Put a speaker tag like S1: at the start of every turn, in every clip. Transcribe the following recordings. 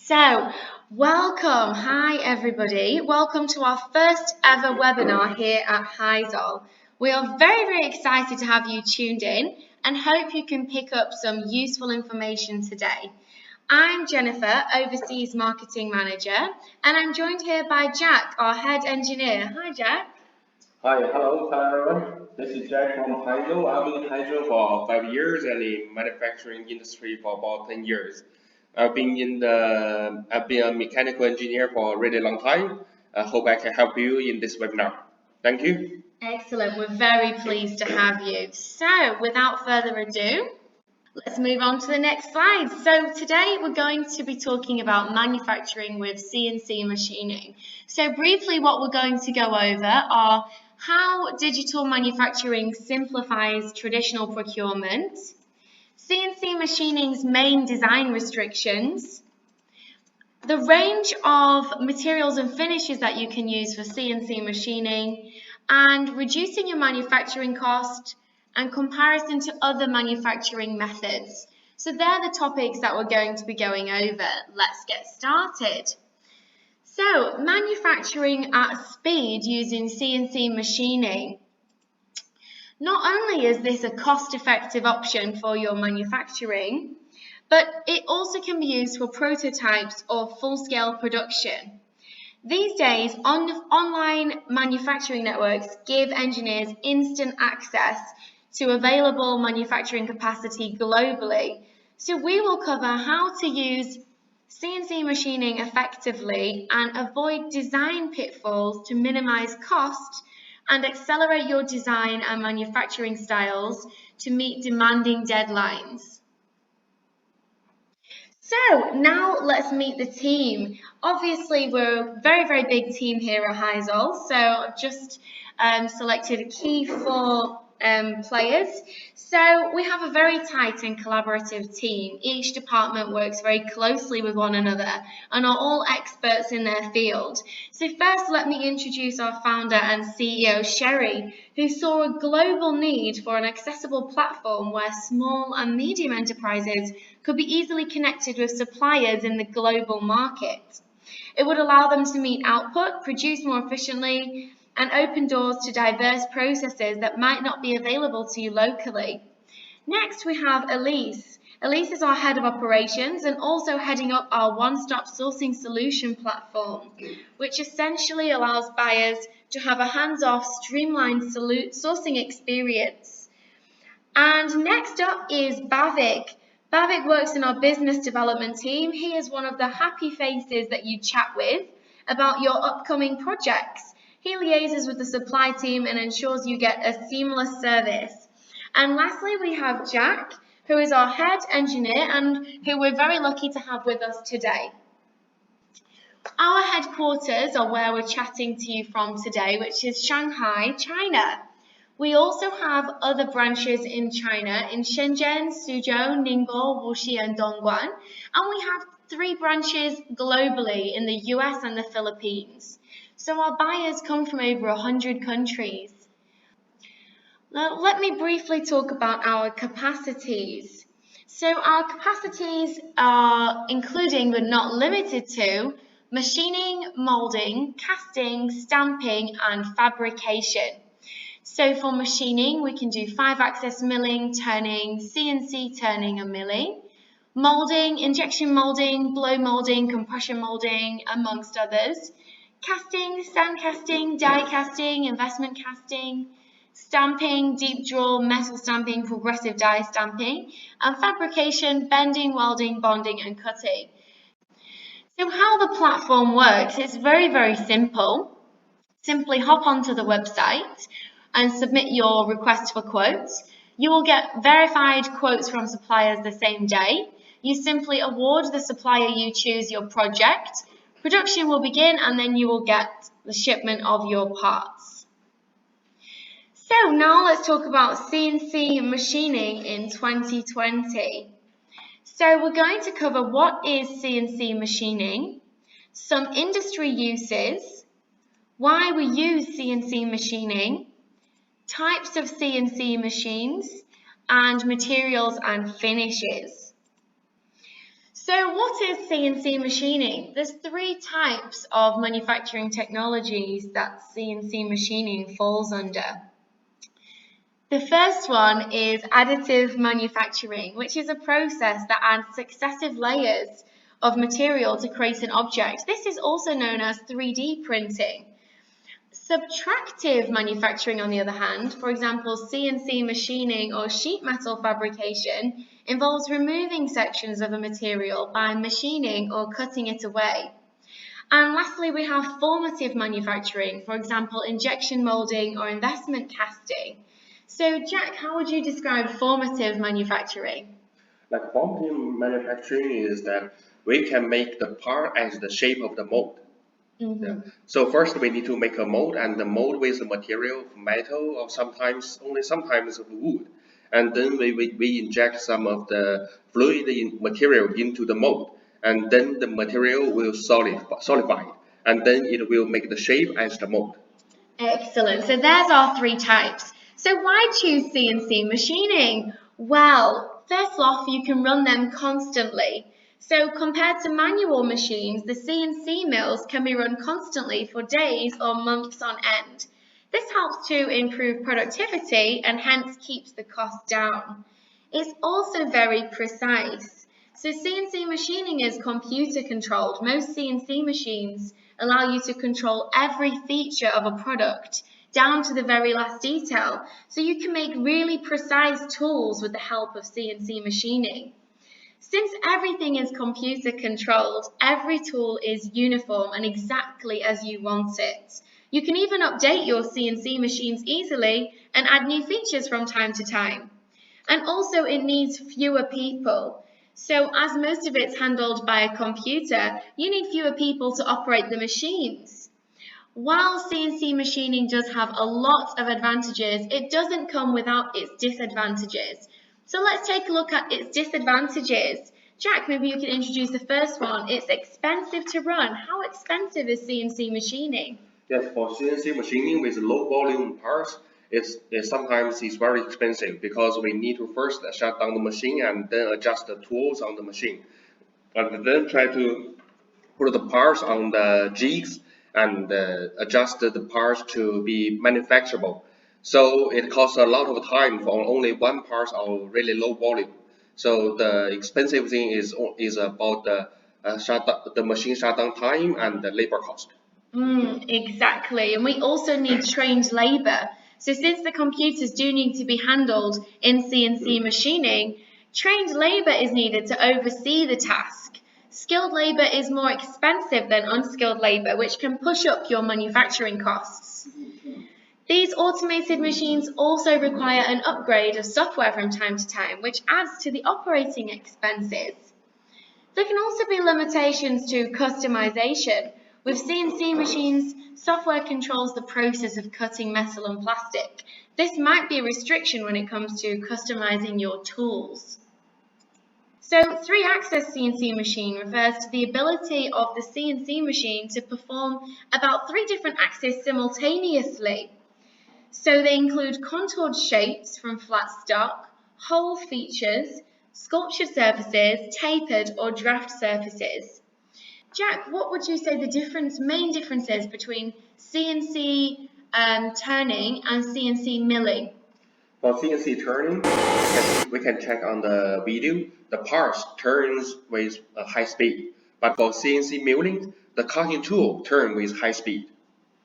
S1: So, welcome. Hi, everybody. Welcome to our first ever webinar here at Heisel. We are very excited to have you tuned in and hope you can pick up some useful information today. I'm Jennifer, Overseas Marketing Manager, and I'm joined here by Jack, our Head Engineer. Hi, Jack.
S2: Hi, hello everyone. This is Jack from Heisel. I've been in Heisel for 5 years and in manufacturing industry for about 10 years. I've been a mechanical engineer for a really long time. I hope I can help you in this webinar. Thank you.
S1: Excellent. We're very pleased to have you. So, without further ado, let's move on to the next slide. So today we're going to be talking about manufacturing with CNC machining. So briefly what we're going to go over are how digital manufacturing simplifies traditional procurement, CNC machining's main design restrictions, the range of materials and finishes that you can use for CNC machining, and reducing your manufacturing cost, and comparison to other manufacturing methods. So they're the topics that we're going to be going over. Let's get started. So, manufacturing at speed using CNC machining. Not only is this a cost-effective option for your manufacturing, but it also can be used for prototypes or full-scale production. These days, online manufacturing networks give engineers instant access to available manufacturing capacity globally. So we will cover how to use CNC machining effectively and avoid design pitfalls to minimize cost and accelerate your design and manufacturing styles to meet demanding deadlines. So now let's meet the team. Obviously, we're a very big team here at Heisel, so I've just selected key four players. So we have a very tight and collaborative team. Each department works very closely with one another and are all experts in their field. So first, let me introduce our founder and CEO, Sherry, who saw a global need for an accessible platform where small and medium enterprises could be easily connected with suppliers in the global market. It would allow them to meet output, produce more efficiently, and open doors to diverse processes that might not be available to you locally. Next, we have Elise. Elise is our head of operations and also heading up our one-stop sourcing solution platform, which essentially allows buyers to have a hands-off, streamlined sourcing experience. And next up is Bhavik. Bhavik works in our business development team. He is one of the happy faces that you chat with about your upcoming projects. He liaises with the supply team and ensures you get a seamless service. And lastly, we have Jack, who is our head engineer and who we're very lucky to have with us today. Our headquarters are where we're chatting to you from today, which is Shanghai, China. We also have other branches in China in Shenzhen, Suzhou, Ningbo, Wuxi, and Dongguan. And we have 3 branches globally in the US and the Philippines. So our buyers come from over 100 countries. Now, let me briefly talk about our capacities. So our capacities are including but not limited to machining, molding, casting, stamping, and fabrication. So for machining, we can do 5-axis milling, turning, CNC turning and milling, molding, injection molding, blow molding, compression molding, amongst others. Casting, sand casting, die casting, investment casting, stamping, deep draw, metal stamping, progressive die stamping, and fabrication, bending, welding, bonding, and cutting. So how the platform works, it's very simple. Simply hop onto the website and submit your request for quotes. You will get verified quotes from suppliers the same day. You simply award the supplier you choose your project. Production will begin and then you will get the shipment of your parts. So now let's talk about CNC machining in 2020. So we're going to cover what is CNC machining, some industry uses, why we use CNC machining, types of CNC machines, and materials and finishes. So what is CNC machining? There's 3 types of manufacturing technologies that CNC machining falls under. The first one is additive manufacturing, which is a process that adds successive layers of material to create an object. This is also known as 3D printing. Subtractive manufacturing, on the other hand, for example, CNC machining or sheet metal fabrication, involves removing sections of a material by machining or cutting it away. And lastly, we have formative manufacturing, for example, injection molding or investment casting. So, Jack, how would you describe formative manufacturing?
S2: Like formative manufacturing is that we can make the part as the shape of the mold. Yeah. So first we need to make a mold, and the mold with the material of metal or sometimes of wood. And then we inject some of the fluid material into the mold, and then the material will solidify, and then it will make the shape as the mold.
S1: Excellent. So there's our 3 types. So why choose CNC machining? Well, first off, you can run them constantly. So compared to manual machines, the CNC mills can be run constantly for days or months on end. This helps to improve productivity and hence keeps the cost down. It's also very precise. So CNC machining is computer controlled. Most CNC machines allow you to control every feature of a product down to the very last detail. So you can make really precise tools with the help of CNC machining. Since everything is computer controlled, every tool is uniform and exactly as you want it. You can even update your CNC machines easily and add new features from time to time. And also it needs fewer people. So as most of it's handled by a computer, you need fewer people to operate the machines. While CNC machining does have a lot of advantages, it doesn't come without its disadvantages. So let's take a look at its disadvantages. Jack, maybe you can introduce the first one. It's expensive to run. How expensive is CNC machining?
S2: Yes, for CNC machining with low volume parts, sometimes it's very expensive because we need to first shut down the machine and then adjust the tools on the machine, and then try to put the parts on the jigs and adjust the parts to be manufacturable. So it costs a lot of time for only one part of really low volume. So the expensive thing is about the machine shutdown time and the labor cost.
S1: Exactly. And we also need trained labour. So since the computers do need to be handled in CNC machining, trained labour is needed to oversee the task. Skilled labour is more expensive than unskilled labour, which can push up your manufacturing costs. These automated machines also require an upgrade of software from time to time, which adds to the operating expenses. There can also be limitations to customization. With CNC machines, software controls the process of cutting metal and plastic. This might be a restriction when it comes to customizing your tools. So, 3-axis CNC machine refers to the ability of the CNC machine to perform about 3 different axes simultaneously. So they include contoured shapes from flat stock, hole features, sculptured surfaces, tapered or draft surfaces. Jack, what would you say the main differences between CNC turning and CNC milling?
S2: For CNC turning, we can check on the video. The parts turns with a high speed, but for CNC milling, the cutting tool turns with high speed.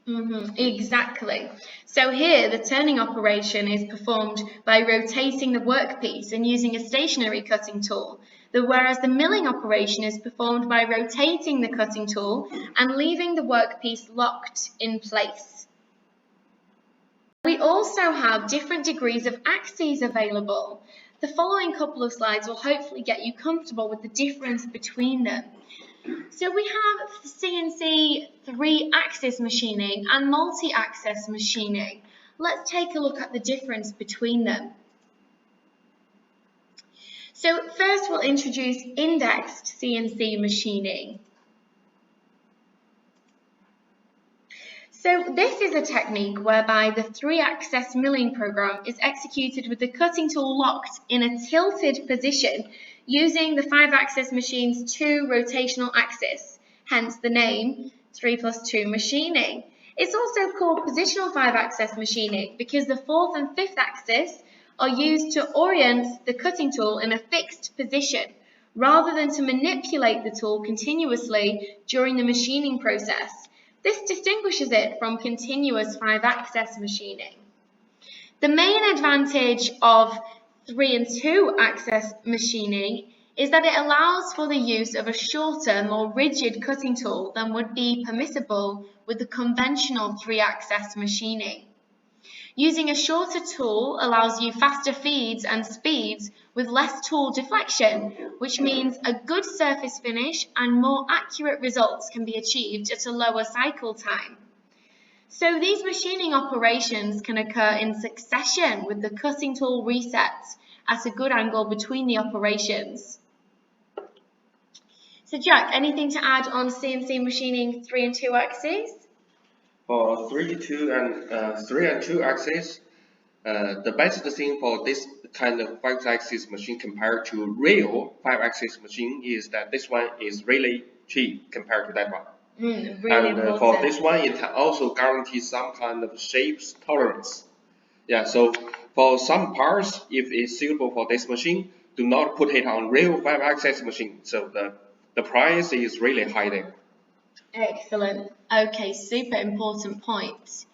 S1: Exactly. So here, the turning operation is performed by rotating the workpiece and using a stationary cutting tool, whereas the milling operation is performed by rotating the cutting tool and leaving the workpiece locked in place. We also have different degrees of axes available. The following couple of slides will hopefully get you comfortable with the difference between them. So we have CNC 3-axis machining and multi-axis machining. Let's take a look at the difference between them. So first we'll introduce indexed CNC machining. So this is a technique whereby the 3-axis milling program is executed with the cutting tool locked in a tilted position using the 5-axis machine's 2 rotational axes, hence the name 3+2 machining. It's also called positional 5-axis machining because the 4th and 5th axis are used to orient the cutting tool in a fixed position, rather than to manipulate the tool continuously during the machining process. This distinguishes it from continuous 5-axis machining. The main advantage of 3 and 2 axis machining is that it allows for the use of a shorter, more rigid cutting tool than would be permissible with the conventional 3-axis machining. Using a shorter tool allows you faster feeds and speeds with less tool deflection, which means a good surface finish and more accurate results can be achieved at a lower cycle time. So these machining operations can occur in succession with the cutting tool reset at a good angle between the operations. So Jack, anything to add on CNC machining 3 and 2 axes?
S2: For 3 and 2 axis, the best thing for this kind of 5-axis machine compared to real 5-axis machine is that this one is really cheap compared to that one.
S1: Really important.
S2: For this one, it also guarantees some kind of shapes tolerance. Yeah, so for some parts, if it's suitable for this machine, do not put it on real 5-axis machine. So the price is really high there.
S1: Excellent. Okay, super important point.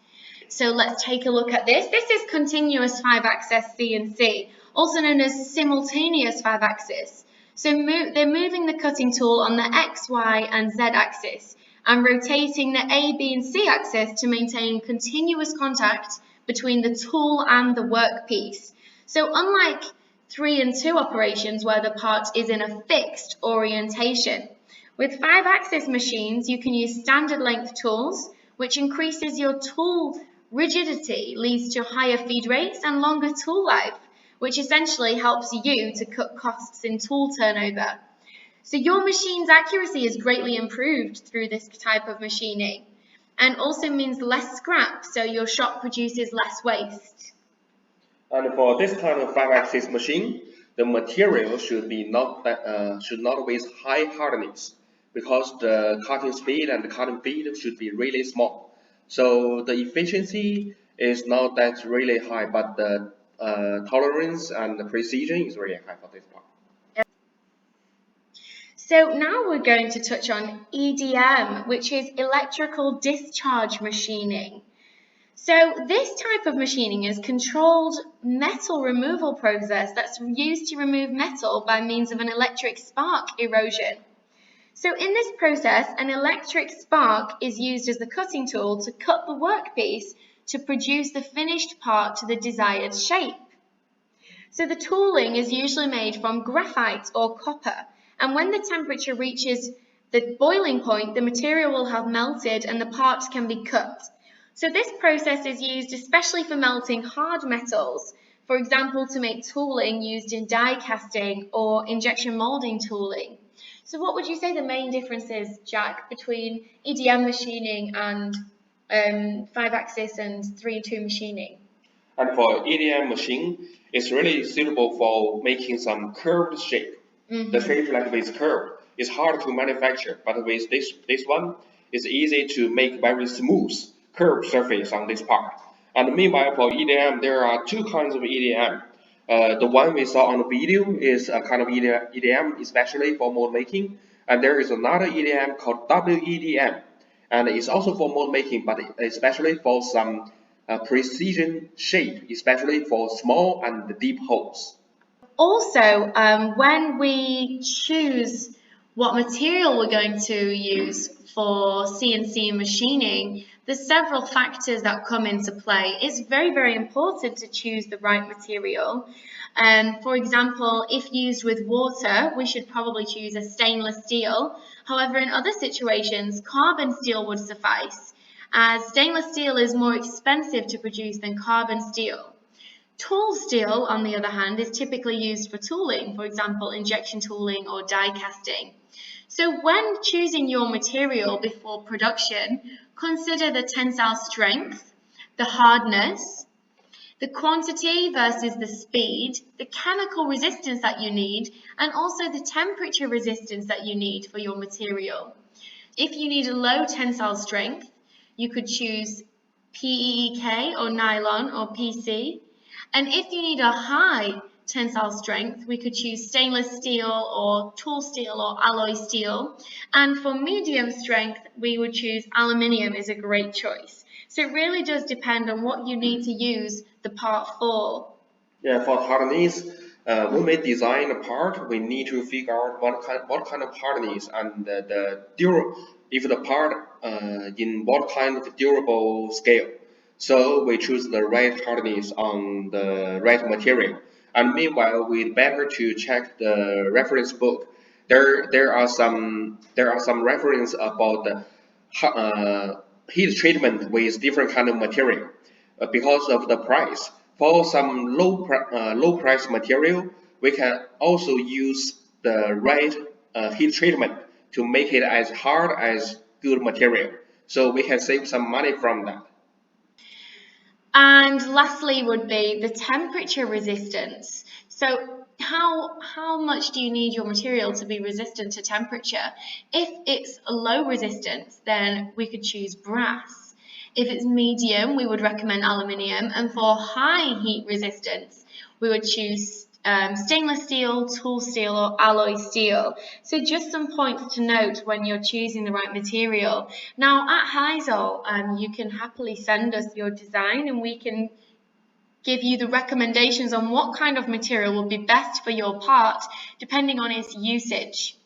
S1: So let's take a look at this. This is continuous 5-axis CNC, also known as simultaneous 5-axis. So they're moving the cutting tool on the X, Y, and Z axis and rotating the A, B, and C axis to maintain continuous contact between the tool and the workpiece. So unlike 3 and 2 operations where the part is in a fixed orientation, with 5-axis machines, you can use standard length tools, which increases your tool rigidity, leads to higher feed rates and longer tool life, which essentially helps you to cut costs in tool turnover. So your machine's accuracy is greatly improved through this type of machining, and also means less scrap, so your shop produces less waste.
S2: And for this kind of 5-axis machine, the material should not waste high hardness, because the cutting speed and the cutting feed should be really small. So the efficiency is not that really high, but the tolerance and the precision is really high for this part.
S1: So now we're going to touch on EDM, which is electrical discharge machining. So this type of machining is controlled metal removal process that's used to remove metal by means of an electric spark erosion. So in this process, an electric spark is used as the cutting tool to cut the workpiece to produce the finished part to the desired shape. So the tooling is usually made from graphite or copper, and when the temperature reaches the boiling point, the material will have melted and the parts can be cut. So this process is used especially for melting hard metals, for example, to make tooling used in die casting or injection molding tooling. So what would you say the main difference is, Jack, between EDM machining and 5-axis and 3 and 2 machining?
S2: And for EDM machine, it's really suitable for making some curved shape. The shape like this curve is hard to manufacture, but with this one, it's easy to make very smooth curved surface on this part. And meanwhile, for EDM, there are 2 kinds of EDM. The one we saw on the video is a kind of EDM, especially for mold making. And there is another EDM called WEDM. And it's also for mold making, but especially for some precision shape, especially for small and deep holes.
S1: Also, when we choose what material we're going to use for CNC machining, there's several factors that come into play. It's very, very important to choose the right material. For example, if used with water, we should probably choose a stainless steel. However, in other situations, carbon steel would suffice, as stainless steel is more expensive to produce than carbon steel. Tool steel, on the other hand, is typically used for tooling, for example, injection tooling or die casting. So when choosing your material before production, consider the tensile strength, the hardness, the quantity versus the speed, the chemical resistance that you need, and also the temperature resistance that you need for your material. If you need a low tensile strength, you could choose PEEK or nylon or PC. And if you need a high tensile strength, we could choose stainless steel or tool steel or alloy steel. And for medium strength, we would choose aluminium is a great choice. So it really does depend on what you need to use the part for.
S2: Yeah, for hardness, when we design a part, we need to figure out what kind of hardness and if the part in what kind of durable scale. So we choose the right hardness on the right material. And meanwhile, we better to check the reference book. There are some reference about the heat treatment with different kind of material because of the price. For some low price material, we can also use the right heat treatment to make it as hard as good material. So we can save some money from that.
S1: And lastly would be the temperature resistance. So how much do you need your material to be resistant to temperature? If it's a low resistance, then we could choose brass. If it's medium, we would recommend aluminium, and for high heat resistance, we would choose stainless steel, tool steel, or alloy steel. So just some points to note when you're choosing the right material. Now at Heisel, you can happily send us your design and we can give you the recommendations on what kind of material will be best for your part depending on its usage.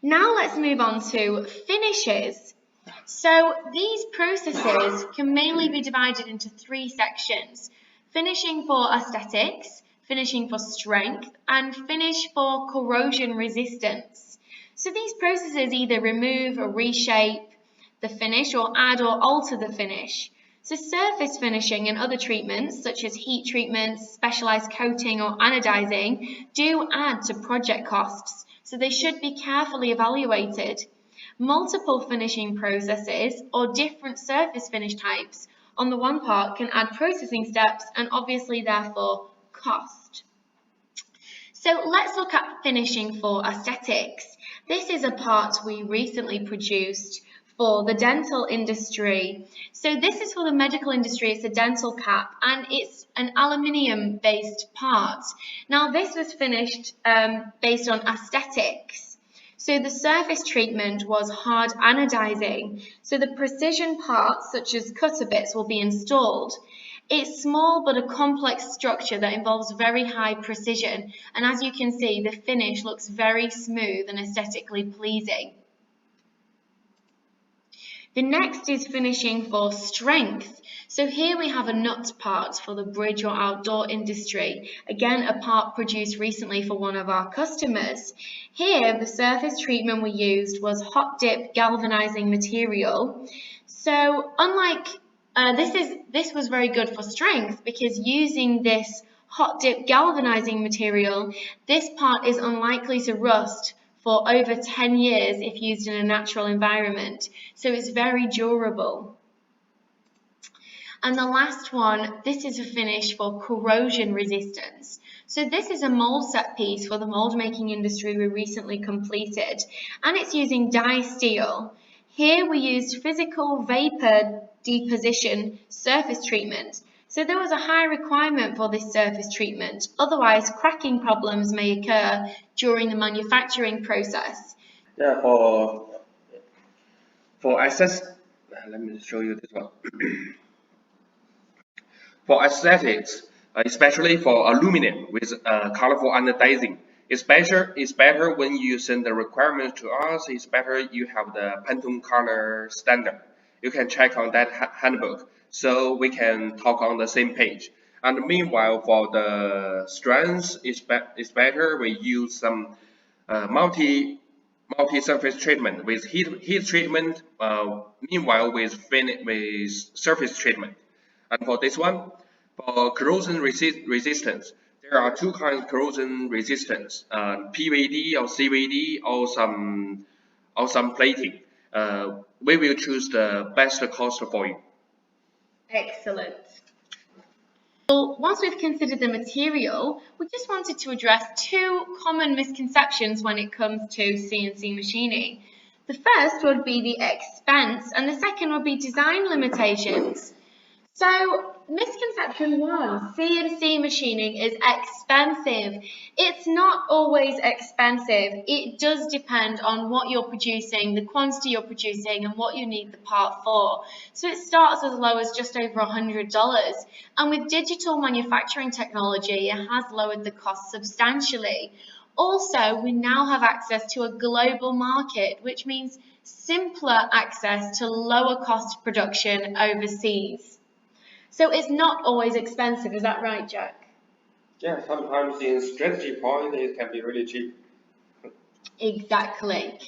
S1: Now let's move on to finishes. So these processes can mainly be divided into three sections: finishing for aesthetics, finishing for strength, and finish for corrosion resistance. So these processes either remove or reshape the finish or add or alter the finish. So surface finishing and other treatments such as heat treatments, specialized coating or anodizing do add to project costs, so they should be carefully evaluated. Multiple finishing processes or different surface finish types on the one part can add processing steps and obviously therefore cost. So let's look at finishing for aesthetics. This is a part we recently produced for the dental industry. So this is for the medical industry, it's a dental cap and it's an aluminium based part. Now this was finished based on aesthetics. So the surface treatment was hard anodizing. So the precision parts such as cutter bits will be installed. It's small but a complex structure that involves very high precision, and as you can see, the finish looks very smooth and aesthetically pleasing. The next is finishing for strength. So here we have a nut part for the bridge or outdoor industry. Again, a part produced recently for one of our customers. Here, the surface treatment we used was hot dip galvanizing material. So unlike this was very good for strength because using this hot dip galvanizing material, this part is unlikely to rust for over 10 years if used in a natural environment. So it's very durable. And the last one, this is a finish for corrosion resistance. So this is a mold set piece for the mold making industry we recently completed, and it's using die steel. Here we used physical vapor deposition surface treatment. So there was a high requirement for this surface treatment, otherwise cracking problems may occur during the manufacturing process.
S2: Yeah, for access, let me show you this one. For aesthetics, especially for aluminum with colorful anodizing, it's better when you send the requirements to us. It's better you have the Pantone color standard. You can check on that handbook so we can talk on the same page. And meanwhile, for the strengths, it's better we use some multi-surface treatment with heat treatment. Meanwhile, with surface treatment. And for this one, for corrosion resistance, there are two kinds of corrosion resistance: PVD or CVD, or some plating. We will choose the best cost for you.
S1: Excellent. Well, once we've considered the material, we just wanted to address two common misconceptions when it comes to CNC machining. The first would be the expense, and the second would be design limitations. So, misconception one, CNC machining is expensive. It's not always expensive. It does depend on what you're producing, the quantity you're producing, and what you need the part for. So it starts as low as just over $100. And with digital manufacturing technology, it has lowered the cost substantially. Also, we now have access to a global market, which means simpler access to lower cost production overseas. So it's not always expensive, is that right, Jack?
S2: Yeah, sometimes in strategy point it can be really cheap.
S1: Exactly.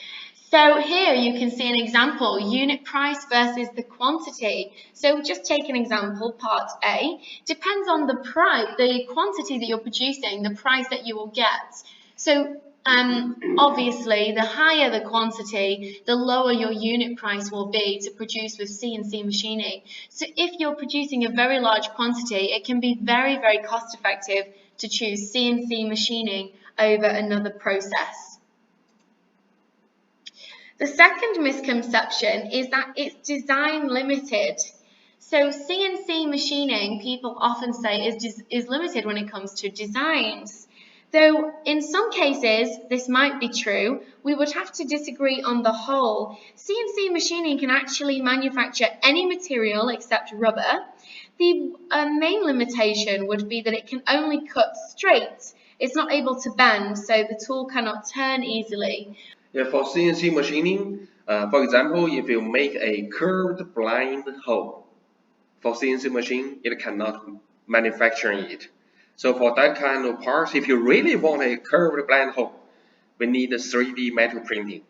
S1: So here you can see an example, unit price versus the quantity. So just take an example, part A, depends on the price, the quantity that you're producing, the price that you will get. So obviously, the higher the quantity, the lower your unit price will be to produce with CNC machining. So if you're producing a very large quantity, it can be very, very cost effective to choose CNC machining over another process. The second misconception is that it's design limited. So CNC machining, people often say, is limited when it comes to designs. Though in some cases this might be true, we would have to disagree on the whole. CNC machining can actually manufacture any material except rubber. The main limitation would be that it can only cut straight. It's not able to bend, so the tool cannot turn easily.
S2: Yeah, for CNC machining, for example, if you make a curved blind hole for CNC machine, it cannot manufacture it. So for that kind of parts, if you really want a curved blind hole, we need a 3D metal printing.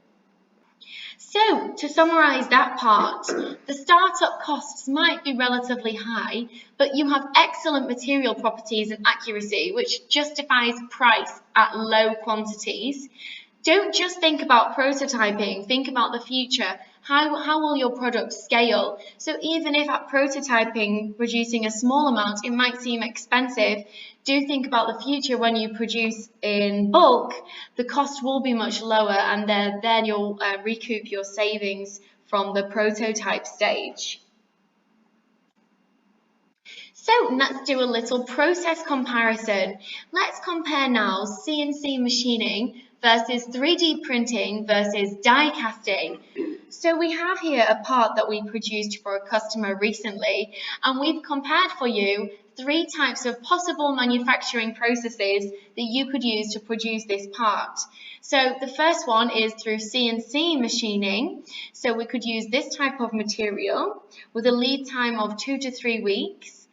S1: So, to summarize that part, the startup costs might be relatively high, but you have excellent material properties and accuracy, which justifies price at low quantities. Don't just think about prototyping, think about the future. How will your product scale? So even if at prototyping, producing a small amount, it might seem expensive, do think about the future when you produce in bulk, the cost will be much lower and then you'll recoup your savings from the prototype stage. So let's do a little process comparison. Let's compare now CNC machining versus 3D printing versus die casting. So we have here a part that we produced for a customer recently, and we've compared for you 3 types of possible manufacturing processes that you could use to produce this part. So the first one is through CNC machining. So we could use this type of material with a lead time of 2 to 3 weeks.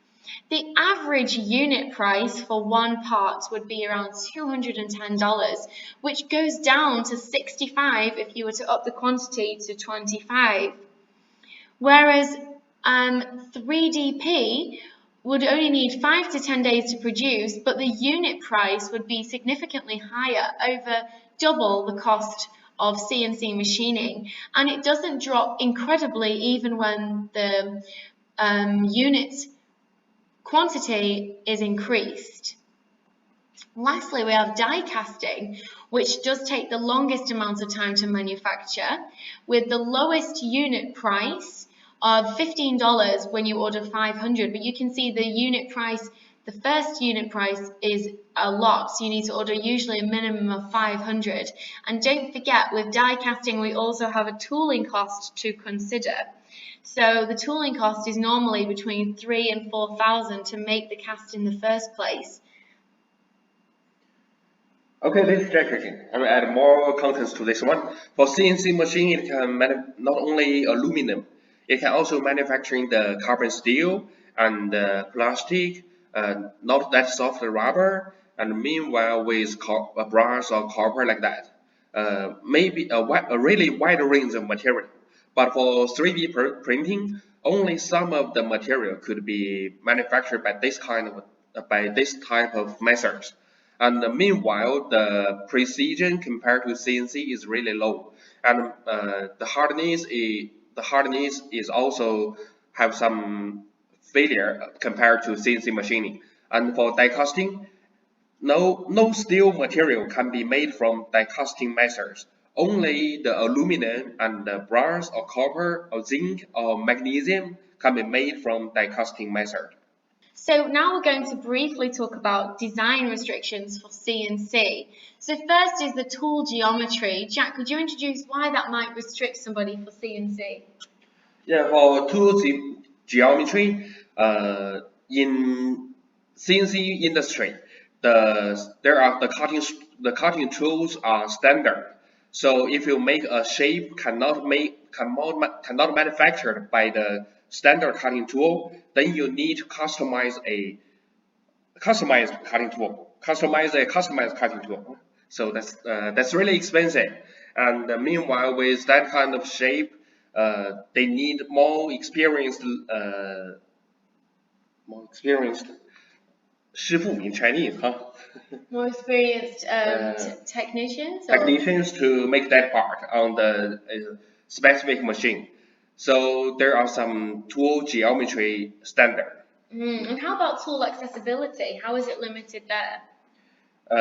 S1: The average unit price for one part would be around $210, which goes down to $65 if you were to up the quantity to 25. Whereas 3DP would only need 5 to 10 days to produce, but the unit price would be significantly higher, over double the cost of CNC machining, and it doesn't drop incredibly even when the unit quantity is increased. Lastly, we have die casting, which does take the longest amount of time to manufacture, with the lowest unit price of $15 when you order 500. But you can see the unit price, the first unit price is a lot, so you need to order usually a minimum of 500. And don't forget, with die casting, we also have a tooling cost to consider. So the tooling cost is normally between $3,000 and $4,000 to make the cast in the first place.
S2: Okay, this is Jack again. I will add more contents to this one. For CNC machine, it can not only aluminum, it can also manufacturing the carbon steel and plastic, not that soft rubber, and meanwhile with brass or copper like that. Maybe a really wide range of material. But for 3D printing, only some of the material could be manufactured by this type of methods. And meanwhile, the precision compared to CNC is really low, and the hardness is also have some failure compared to CNC machining. And for die casting, no steel material can be made from die casting methods. Only the aluminum and the brass or copper or zinc or magnesium can be made from die casting method.
S1: So now we're going to briefly talk about design restrictions for CNC. So first is the tool geometry. Jack, could you introduce why that might restrict somebody for CNC?
S2: Yeah, for tool geometry, in CNC industry, the cutting tools are standard. So if you make a shape cannot manufactured by the standard cutting tool, then you need to customize a customized cutting tool. So that's really expensive. And meanwhile, with that kind of shape, they need more experienced 师傅 in Chinese, huh?
S1: More experienced technicians?
S2: Technicians to make that part on the specific machine. So there are some tool geometry standard.
S1: And how about tool accessibility? How is it limited there?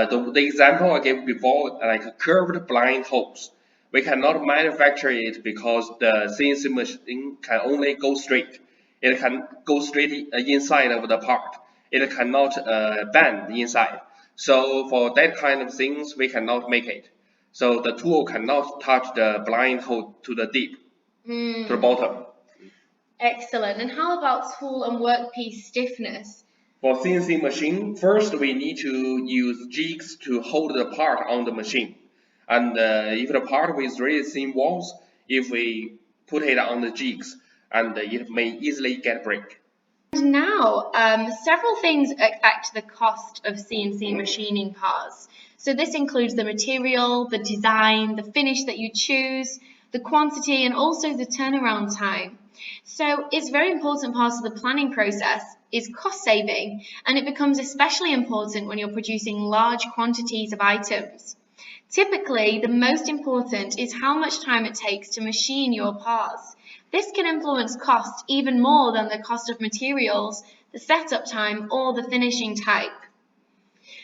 S2: The example I gave before, like curved blind holes, we cannot manufacture it because the CNC machine can only go straight. It can go straight inside of the part. It cannot bend inside. So for that kind of things, we cannot make it. So the tool cannot touch the blind hole to the deep, to the bottom.
S1: Excellent. And how about tool and workpiece stiffness?
S2: For CNC machine, first we need to use jigs to hold the part on the machine. And if the part with really thin walls, if we put it on the jigs, and it may easily get break.
S1: And now, several things affect the cost of CNC machining parts. So this includes the material, the design, the finish that you choose, the quantity, and also the turnaround time. So it's a very important part of the planning process is cost saving, and it becomes especially important when you're producing large quantities of items. Typically, the most important is how much time it takes to machine your parts. This can influence cost even more than the cost of materials, the setup time, or the finishing type.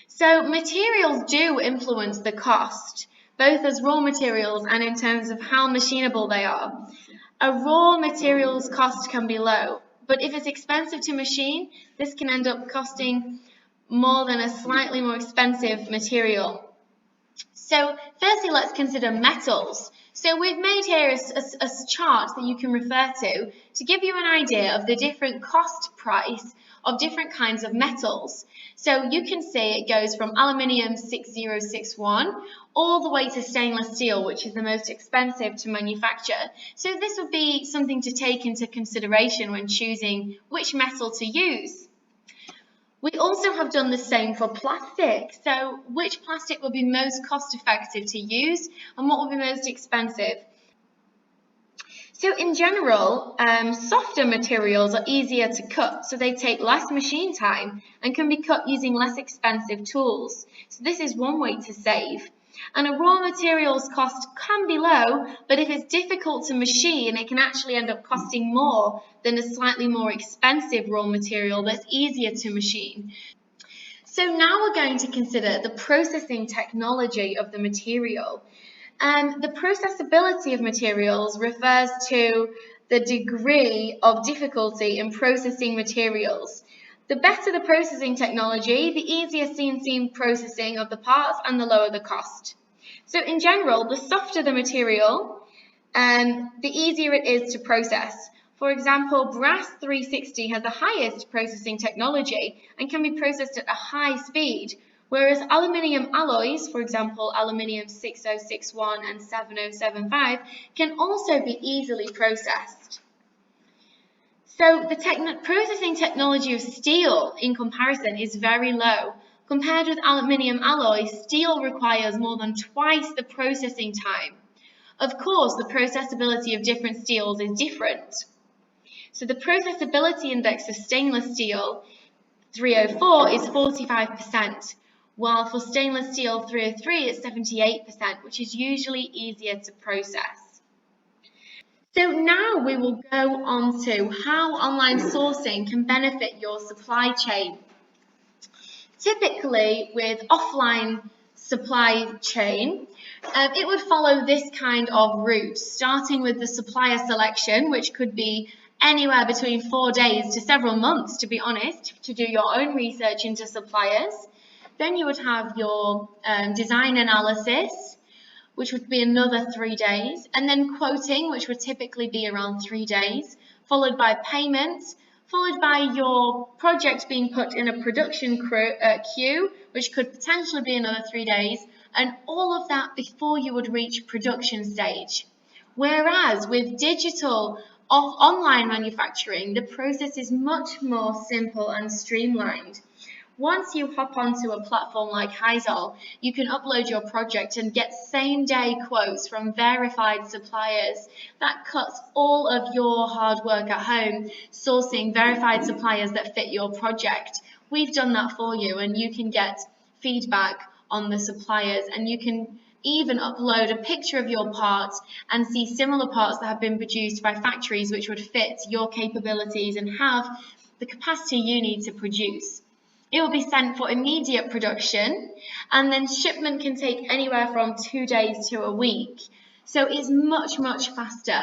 S1: So materials do influence the cost, both as raw materials and in terms of how machinable they are. A raw materials cost can be low, but if it's expensive to machine, this can end up costing more than a slightly more expensive material. So firstly, let's consider metals. So we've made here a chart that you can refer to give you an idea of the different cost price of different kinds of metals. So you can see it goes from aluminium 6061 all the way to stainless steel, which is the most expensive to manufacture. So this would be something to take into consideration when choosing which metal to use. We also have done the same for plastic. So which plastic will be most cost effective to use and what will be most expensive? So in general, softer materials are easier to cut, so they take less machine time and can be cut using less expensive tools. So this is one way to save. And a raw materials cost can be low, but if it's difficult to machine, it can actually end up costing more than a slightly more expensive raw material that's easier to machine. So now we're going to consider the processing technology of the material. The processability of materials refers to the degree of difficulty in processing materials. The better the processing technology, the easier CNC processing of the parts and the lower the cost. So in general, the softer the material, the easier it is to process. For example, brass 360 has the highest processing technology and can be processed at a high speed, whereas aluminium alloys, for example, aluminium 6061 and 7075, can also be easily processed. So the processing technology of steel, in comparison, is very low. Compared with aluminium alloys, steel requires more than twice the processing time. Of course, the processability of different steels is different. So the processability index of stainless steel 304 is 45%, while for stainless steel 303 it's 78%, which is usually easier to process. So now we will go on to how online sourcing can benefit your supply chain. Typically, with offline supply chain, it would follow this kind of route, starting with the supplier selection, which could be anywhere between 4 days to several months, to be honest, to do your own research into suppliers. Then you would have your design analysis, which would be another 3 days, and then quoting, which would typically be around 3 days, followed by payment, followed by your project being put in a production queue, which could potentially be another 3 days, and all of that before you would reach production stage. Whereas with digital online manufacturing, the process is much more simple and streamlined. Once you hop onto a platform like Heisel, you can upload your project and get same-day quotes from verified suppliers. That cuts all of your hard work at home sourcing verified suppliers that fit your project. We've done that for you, and you can get feedback on the suppliers, and you can even upload a picture of your part and see similar parts that have been produced by factories which would fit your capabilities and have the capacity you need to produce. It will be sent for immediate production, and then shipment can take anywhere from 2 days to a week. So it's much, much faster.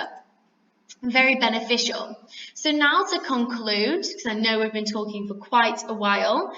S1: Very beneficial. So now to conclude, because I know we've been talking for quite a while,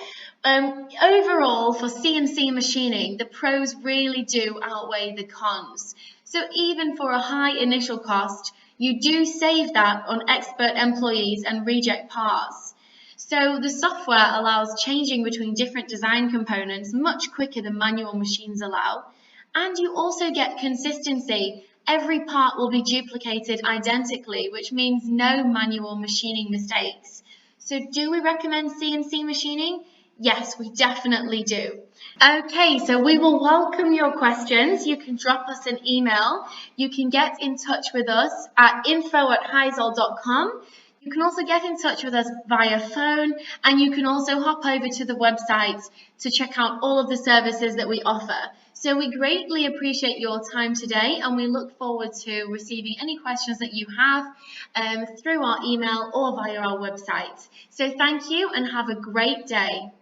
S1: overall for CNC machining, the pros really do outweigh the cons. So even for a high initial cost, you do save that on expert employees and reject parts. So the software allows changing between different design components much quicker than manual machines allow. And you also get consistency. Every part will be duplicated identically, which means no manual machining mistakes. So do we recommend CNC machining? Yes, we definitely do. Okay, so we will welcome your questions. You can drop us an email. You can get in touch with us at info@heisel.com. You can also get in touch with us via phone, and you can also hop over to the website to check out all of the services that we offer. So we greatly appreciate your time today, and we look forward to receiving any questions that you have through our email or via our website. So thank you and have a great day.